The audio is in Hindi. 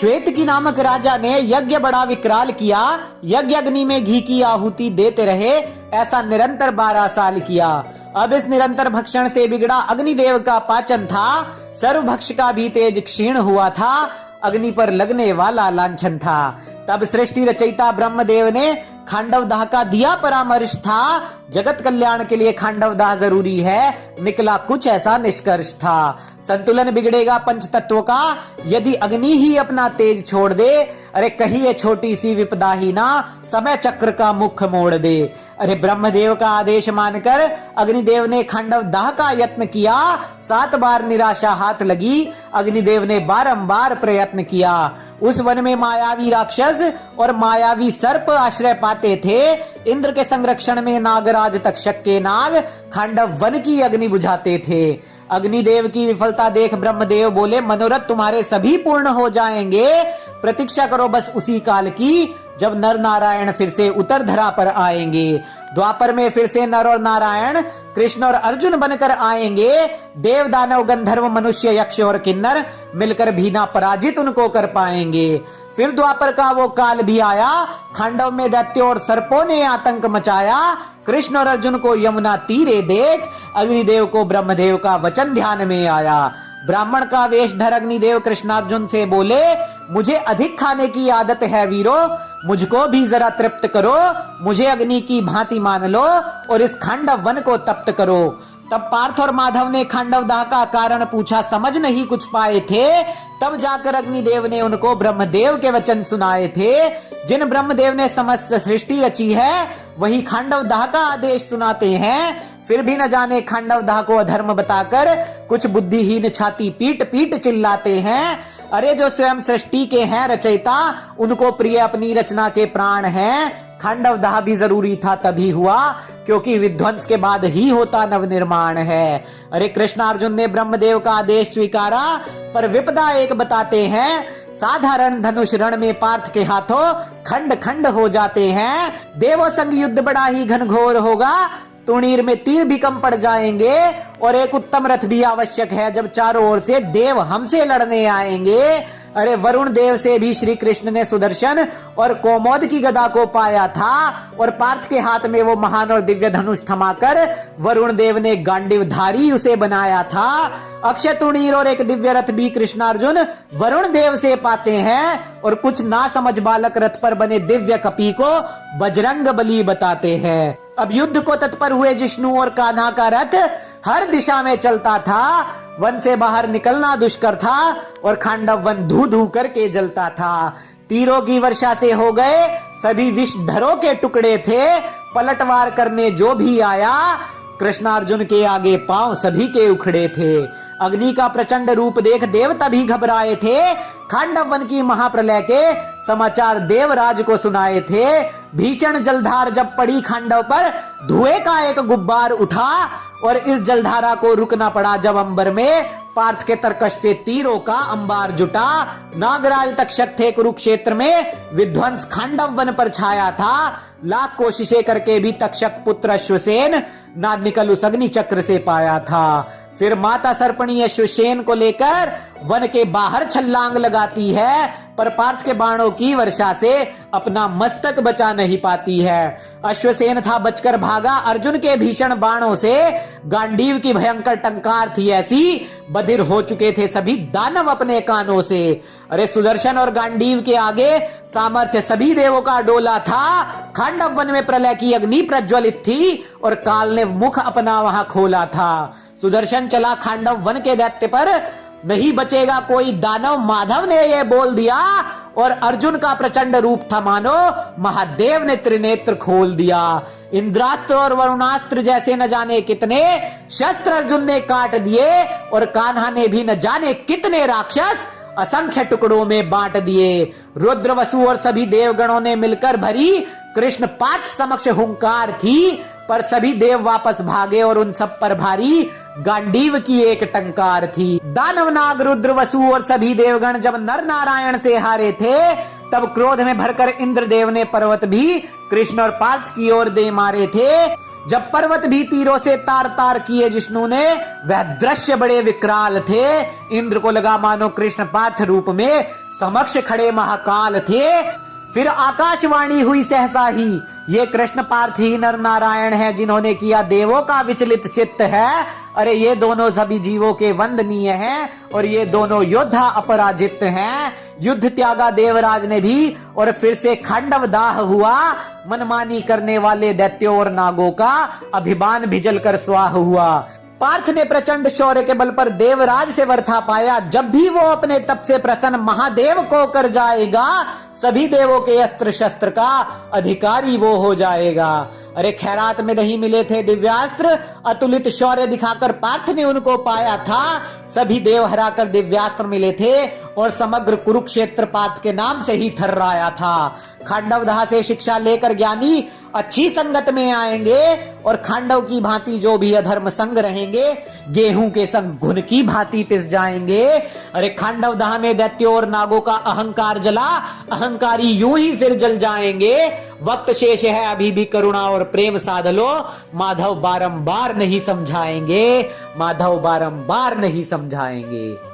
श्वेत की नामक राजा ने यज्ञ बड़ा विकराल किया, यज्ञ अग्नि में घी की आहुति देते रहे, ऐसा निरंतर 12 साल किया। अब इस निरंतर भक्षण से बिगड़ा अग्निदेव का पाचन था, सर्वभक्ष का भी तेज क्षीण हुआ था, अग्नि पर लगने वाला लांछन था। तब सृष्टि रचयिता ब्रह्मदेव ने खांडव दाह का दिया परामर्श था, जगत कल्याण के लिए खांडव दाह जरूरी है, निकला कुछ ऐसा निष्कर्ष था। संतुलन बिगड़ेगा पंच तत्वों का यदि अग्नि ही अपना तेज छोड़ दे, अरे कहीं ये छोटी सी विपदा ही ना समय चक्र का मुख मोड़ दे। अरे ब्रह्मदेव का आदेश मानकर अग्निदेव ने खांडव दाह का यत्न किया, 7 बार निराशा हाथ लगी, अग्निदेव ने बारंबार प्रयत्न किया। उस वन में मायावी राक्षस और मायावी सर्प आश्रय पाते थे। इंद्र के संरक्षण में नागराज तक्षक के नाग खांडव वन की अग्नि बुझाते थे। अग्निदेव की विफलता देख ब्रह्मदेव बोले, मनोरथ तुम्हारे सभी पूर्ण हो जाएंगे, प्रतीक्षा करो बस उसी काल की जब नर नारायण फिर से उतर धरा पर आएंगे। द्वापर में फिर से नर और नारायण कृष्ण और अर्जुन बनकर आएंगे। देव दानव गंधर्व मनुष्य यक्ष और किन्नर मिलकर भी ना पराजित उनको कर पाएंगे। फिर द्वापर का वो काल भी आया, खांडव में दैत्यों और सर्पों ने आतंक मचाया। कृष्ण और अर्जुन को यमुना तीरे देख अग्निदेव को ब्रह्मदेव का वचन ध्यान में आया। ब्राह्मण का वेश धर अग्निदेव कृष्णार्जुन से बोले, मुझे अधिक खाने की आदत है वीरो, मुझको भी जरा तृप्त करो, मुझे अग्नि की भांति मान लो और इस खांडव वन को तप्त करो। तब पार्थ और माधव ने खांडव दाह का कारण पूछा, समझ नहीं कुछ पाए थे। तब जाकर अग्निदेव ने उनको ब्रह्मदेव के वचन सुनाए थे। जिन ब्रह्मदेव ने समस्त सृष्टि रची है वही खांडव दाह का आदेश सुनाते हैं। फिर भी न जाने खांडव दाह को अधर्म बताकर कुछ बुद्धिहीन छाती पीट पीट चिल्लाते हैं। अरे जो स्वयं सृष्टि के हैं रचयिता, उनको प्रिय अपनी रचना के प्राण हैं। खांडव दाह भी जरूरी था तभी हुआ, क्योंकि विध्वंस के बाद ही होता नवनिर्माण है। अरे कृष्णार्जुन ने ब्रह्मदेव का आदेश स्वीकारा, पर विपदा एक बताते हैं। साधारण धनुष रण में पार्थ के हाथों खंड खंड हो जाते हैं। देवों संग युद्ध बड़ा ही घनघोर होगा, तुणीर में तीर भी कम पड़ जाएंगे। और एक उत्तम रथ भी आवश्यक है जब चारों ओर से देव हमसे लड़ने आएंगे। अरे वरुण देव से भी श्री कृष्ण ने सुदर्शन और कोमोद की गदा को पाया था, और पार्थ के हाथ में वो महान और दिव्य धनुष थमाकर वरुण देव ने गांडीवधारी उसे बनाया था। अक्षय तुणीर और एक दिव्य रथ भी कृष्णार्जुन वरुण देव से पाते हैं, और कुछ ना समझ बालक रथ पर बने दिव्य कपी को बजरंग बली बताते हैं। अब युद्ध को तत्पर हुए जिष्णु और कान्हा का रथ हर दिशा में चलता था। वन से बाहर निकलना दुष्कर था और खांडव वन धू धू करके जलता था। तीरों की वर्षा से हो गए सभी विषधरों के टुकड़े थे। पलटवार करने जो भी आया कृष्णार्जुन के आगे पांव सभी के उखड़े थे। अग्नि का प्रचंड रूप देख देवता भी घबराए थे। खांडव वन की महाप्रलय के समाचार देवराज को सुनाए थे। भीषण जलधार जब पड़ी खांडव पर, धुएं का एक गुब्बार उठा और इस जलधारा को रुकना पड़ा जब अंबर में पार्थ के तरकश से तीरों का अंबार जुटा। नागराज तक्षक थे कुरुक्षेत्र में, विध्वंस खांडव वन पर छाया था। लाख कोशिशें करके भी तक्षक पुत्र अश्वसेन ना निकल उस अग्नि चक्र से पाया था। फिर माता सर्पणी अश्वसेन को लेकर वन के बाहर छलांग लगाती है, पर पार्थ के बाणों की वर्षा से अपना मस्तक बचा नहीं पाती है। अश्वसेन था बचकर भागा अर्जुन के भीषण बाणों से। गांडीव की भयंकर टंकार थी ऐसी, बधिर हो चुके थे सभी दानव अपने कानों से। अरे सुदर्शन और गांडीव के आगे सामर्थ्य सभी देवों का डोला था। खांडव वन में प्रलय की अग्नि प्रज्वलित थी और काल ने मुख अपना वहां खोला था। सुदर्शन चला खांडव वन के दैत्य पर, नहीं बचेगा कोई दानव, माधव ने यह बोल दिया। और अर्जुन का प्रचंड रूप था मानो महादेव ने त्रिनेत्र खोल दिया। इंद्रास्त्र और वरुणास्त्र जैसे न जाने कितने शस्त्र अर्जुन ने काट दिए, और कान्हा ने भी न जाने कितने राक्षस असंख्य टुकड़ों में बांट दिए। रुद्र वसु और सभी देवगणों ने मिलकर भरी कृष्ण पार्थ समक्ष हुंकार थी, पर सभी देव वापस भागे और उन सब पर भारी गांडीव की एक टंकार थी। दानव नाग रुद्र वसु और सभी देवगण जब नर नारायण से हारे थे, तब क्रोध में भरकर इंद्रदेव ने पर्वत भी कृष्ण और पार्थ की ओर दे मारे थे। जब पर्वत भी तीरों से तार तार किए जिष्णु ने, वह दृश्य बड़े विकराल थे। इंद्र को लगा मानो कृष्ण पार्थ रूप में समक्ष खड़े महाकाल थे। फिर आकाशवाणी हुई सहसा ही, ये कृष्ण पार्थ ही नर नारायण है जिन्होंने किया देवों का विचलित चित्त है। अरे ये दोनों सभी जीवों के वंदनीय हैं और ये दोनों योद्धा अपराजित हैं। युद्ध त्यागा देवराज ने भी और फिर से खांडव दाह हुआ। मनमानी करने वाले दैत्यों और नागों का अभिमान भी जलकर स्वाह हुआ। पार्थ ने प्रचंड शौर्य के बल पर देवराज से वर्था पाया। जब भी वो अपने तप से प्रसन्न महादेव को कर जाएगा, सभी देवों के अस्त्र शस्त्र का अधिकारी वो हो जाएगा। अरे खैरात में नहीं मिले थे दिव्यास्त्र, अतुलित शौर्य दिखाकर पार्थ ने उनको पाया था। सभी देव हराकर दिव्यास्त्र मिले थे और समग्र कुरुक्षेत्र पार्थ के नाम से ही थर्राया था। खांडवदाह से शिक्षा लेकर ज्ञानी अच्छी संगत में आएंगे और खांडव की भांति जो भी अधर्म संग रहेंगे, गेहूं के संग घुन की भांति पिस जाएंगे। अरे खांडवदाह में दैत्यों और नागों का अहंकार जला, अहंकारी यूं ही फिर जल जाएंगे। वक्त शेष है, अभी भी करुणा और प्रेम साध लो। माधव बारंबार नहीं समझाएंगे, माधव बारंबार नहीं समझाएंगे।